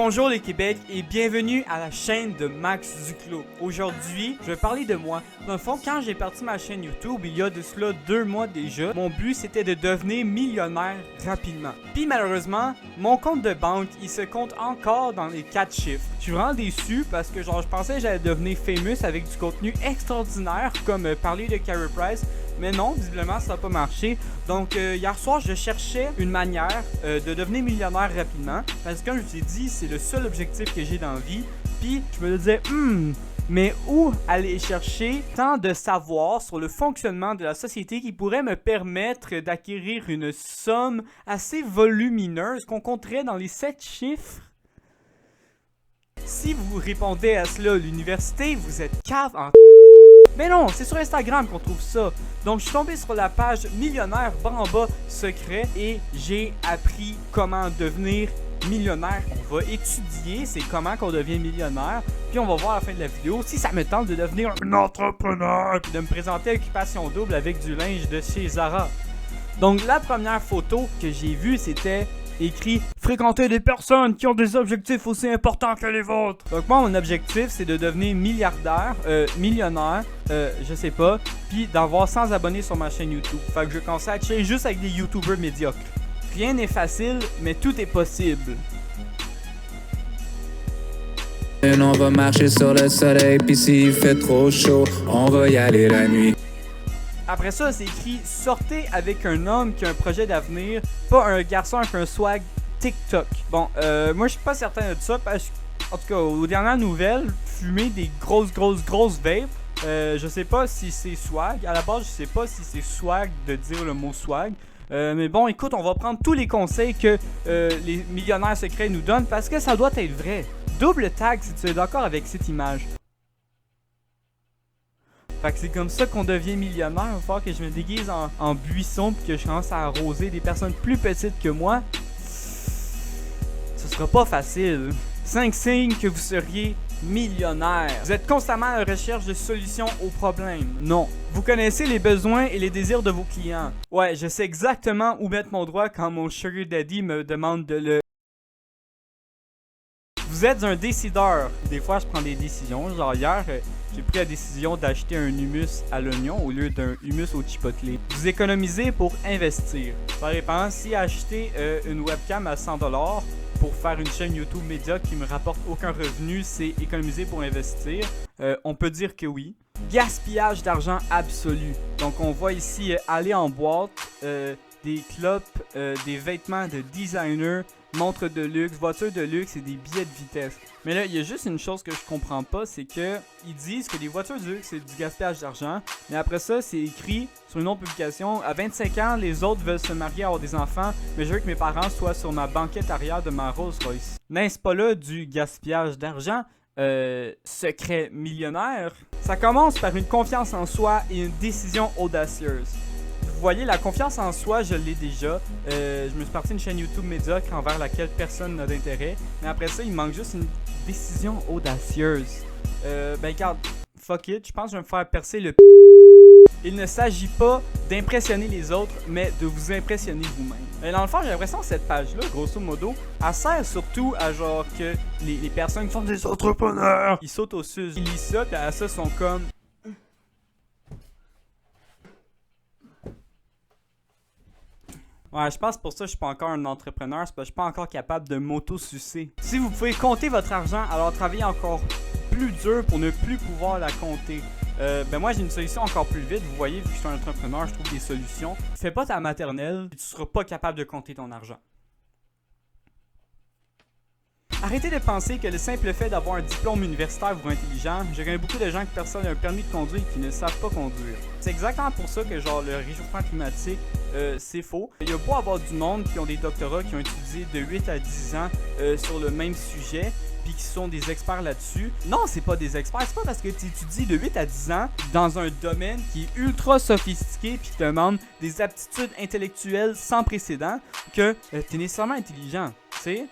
Bonjour les Québec et bienvenue à la chaîne de Max Duclos. Aujourd'hui, je vais parler de moi. Dans le fond, quand j'ai parti ma chaîne YouTube, il y a de cela 2 mois déjà, mon but c'était de devenir millionnaire rapidement. Puis malheureusement, mon compte de banque, il se compte encore dans les 4 chiffres. Je suis vraiment déçu parce que je pensais que j'allais devenir famous avec du contenu extraordinaire comme parler de Carey Price. Mais non, visiblement, ça n'a pas marché. Donc, hier soir, je cherchais une manière de devenir millionnaire rapidement. Parce que, comme je vous ai dit, c'est le seul objectif que j'ai dans la vie. Puis, je me disais, mais où aller chercher tant de savoir sur le fonctionnement de la société qui pourrait me permettre d'acquérir une somme assez volumineuse qu'on compterait dans les 7 chiffres? Si vous répondez à cela, l'université, vous êtes cave en... Mais non, c'est sur Instagram qu'on trouve ça. Donc, je suis tombé sur la page Millionnaire Bamba Secret et j'ai appris comment devenir millionnaire. On va étudier c'est comment qu'on devient millionnaire. Puis on va voir à la fin de la vidéo si ça me tente de devenir un entrepreneur puis de me présenter à Occupation Double avec du linge de chez Zara. Donc, la première photo que j'ai vue, c'était écrit « Fréquenter des personnes qui ont des objectifs aussi importants que les vôtres ». Donc moi, mon objectif, c'est de devenir millionnaire, je sais pas, puis d'avoir 100 abonnés sur ma chaîne YouTube. Fait que je commence à chiller juste avec des YouTubers médiocres. Rien n'est facile, mais tout est possible. On va marcher sur le soleil, puis s'il fait trop chaud, on va y aller la nuit. Après ça, c'est écrit « Sortez avec un homme qui a un projet d'avenir, pas un garçon avec un swag TikTok ». Bon, moi je suis pas certain de ça parce que, en tout cas, aux dernières nouvelles, fumer des grosses vapes, je sais pas si c'est swag. À la base, je sais pas si c'est swag de dire le mot swag. Mais bon, écoute, on va prendre tous les conseils que les millionnaires secrets nous donnent parce que ça doit être vrai. Double tag si tu es d'accord avec cette image. Fait que c'est comme ça qu'on devient millionnaire. Il va falloir que je me déguise en buisson puis que je commence à arroser des personnes plus petites que moi. Ce sera pas facile. 5 signes que vous seriez millionnaire. Vous êtes constamment à la recherche de solutions aux problèmes. Non. Vous connaissez les besoins et les désirs de vos clients. Ouais, je sais exactement où mettre mon doigt quand mon sugar daddy me demande de le... Vous êtes un décideur. Des fois, je prends des décisions. Genre hier, j'ai pris la décision d'acheter un hummus à l'oignon au lieu d'un hummus au chipotle. Vous économisez pour investir. Ça dépend. Si acheter une webcam à 100$ pour faire une chaîne YouTube média qui me rapporte aucun revenu, c'est économiser pour investir. On peut dire que oui. Gaspillage d'argent absolu. Donc on voit ici aller en boîte, des clopes, des vêtements de designer, montres de luxe, voitures de luxe et des billets de vitesse. Mais là, il y a juste une chose que je comprends pas, c'est que ils disent que les voitures de luxe, c'est du gaspillage d'argent. Mais après ça, c'est écrit sur une autre publication, à 25 ans, les autres veulent se marier et avoir des enfants, mais je veux que mes parents soient sur ma banquette arrière de ma Rolls Royce. N'est-ce pas là du gaspillage d'argent? Secret millionnaire? Ça commence par une confiance en soi et une décision audacieuse. Vous voyez, la confiance en soi, je l'ai déjà. Je me suis parti une chaîne YouTube médiocre envers laquelle personne n'a d'intérêt. Mais après ça, il manque juste une décision audacieuse. Ben regarde, fuck it, je pense que je vais me faire percer le p***. Il ne s'agit pas d'impressionner les autres, mais de vous impressionner vous-même. Dans le fond, j'ai l'impression que cette page-là, grosso modo, elle sert surtout à genre que les personnes qui sont des entrepreneurs, ils sautent au sus. Ils lisent ça, puis à ça, sont comme... Ouais, je pense pour ça que je suis pas encore un entrepreneur, c'est parce que je suis pas encore capable de m'auto-sucer. Si vous pouvez compter votre argent, alors travaillez encore plus dur pour ne plus pouvoir la compter. Ben moi j'ai une solution encore plus vite, vous voyez, vu que je suis un entrepreneur, je trouve des solutions. Fais pas ta maternelle, tu seras pas capable de compter ton argent. Arrêtez de penser que le simple fait d'avoir un diplôme universitaire vous rend intelligent. Je connais beaucoup de gens qui personne n'a un permis de conduire et qui ne savent pas conduire. C'est exactement pour ça que genre le réchauffement climatique, c'est faux. Il y a beau avoir du monde qui ont des doctorats, qui ont étudié de 8 à 10 ans sur le même sujet, puis qui sont des experts là-dessus. Non, c'est pas des experts, c'est pas parce que tu étudies de 8 à 10 ans dans un domaine qui est ultra sophistiqué puis qui te demande des aptitudes intellectuelles sans précédent que tu es nécessairement intelligent, tu sais.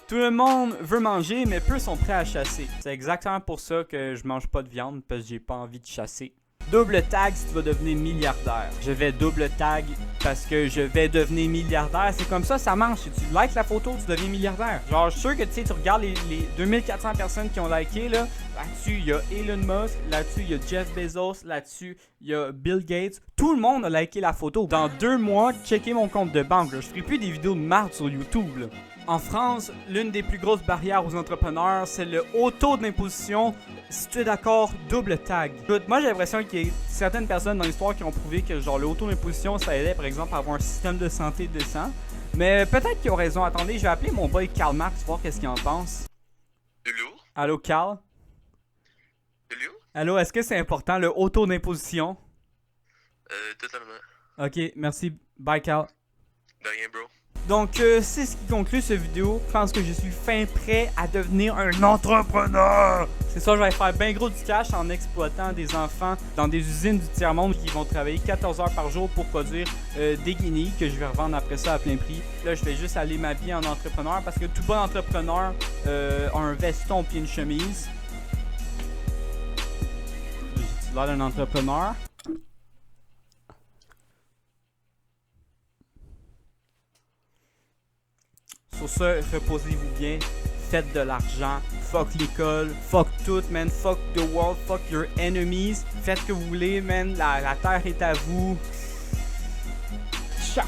Tout le monde veut manger, mais peu sont prêts à chasser. C'est exactement pour ça que je mange pas de viande, parce que j'ai pas envie de chasser. Double tag si tu vas devenir milliardaire. Je vais double tag parce que je vais devenir milliardaire. C'est comme ça marche. Si tu likes la photo, tu deviens milliardaire. Genre, je suis sûr que tu regardes les 2400 personnes qui ont liké là. Là-dessus, il y a Elon Musk. Là-dessus, il y a Jeff Bezos. Là-dessus, il y a Bill Gates. Tout le monde a liké la photo. Dans 2 mois, checkez mon compte de banque. Là. Je ferai plus des vidéos de marde sur YouTube. Là. En France, l'une des plus grosses barrières aux entrepreneurs, c'est le haut taux d'imposition. Si tu es d'accord, double tag. Écoute, moi j'ai l'impression qu'il y a certaines personnes dans l'histoire qui ont prouvé que genre le haut taux d'imposition, ça aidait par exemple à avoir un système de santé décent. Mais peut-être qu'ils ont raison. Attendez, je vais appeler mon boy Karl Marx, voir qu'est-ce qu'il en pense. Hello? Allô Karl? Hello? Allô, est-ce que c'est important le haut taux d'imposition? Totalement. Ok, merci. Bye Karl. De rien, bro. Donc, c'est ce qui conclut cette vidéo. Je pense que je suis fin prêt à devenir un entrepreneur. C'est ça, je vais faire bien gros du cash en exploitant des enfants dans des usines du tiers-monde qui vont travailler 14 heures par jour pour produire des guenilles que je vais revendre après ça à plein prix. Là, je vais juste aller m'habiller en entrepreneur parce que tout bon entrepreneur a un veston puis une chemise. J'ai l'air d'un entrepreneur. Sur ce, reposez-vous bien, faites de l'argent, fuck l'école, fuck tout, man, fuck the world, fuck your enemies, faites ce que vous voulez, man, la terre est à vous. Ciao!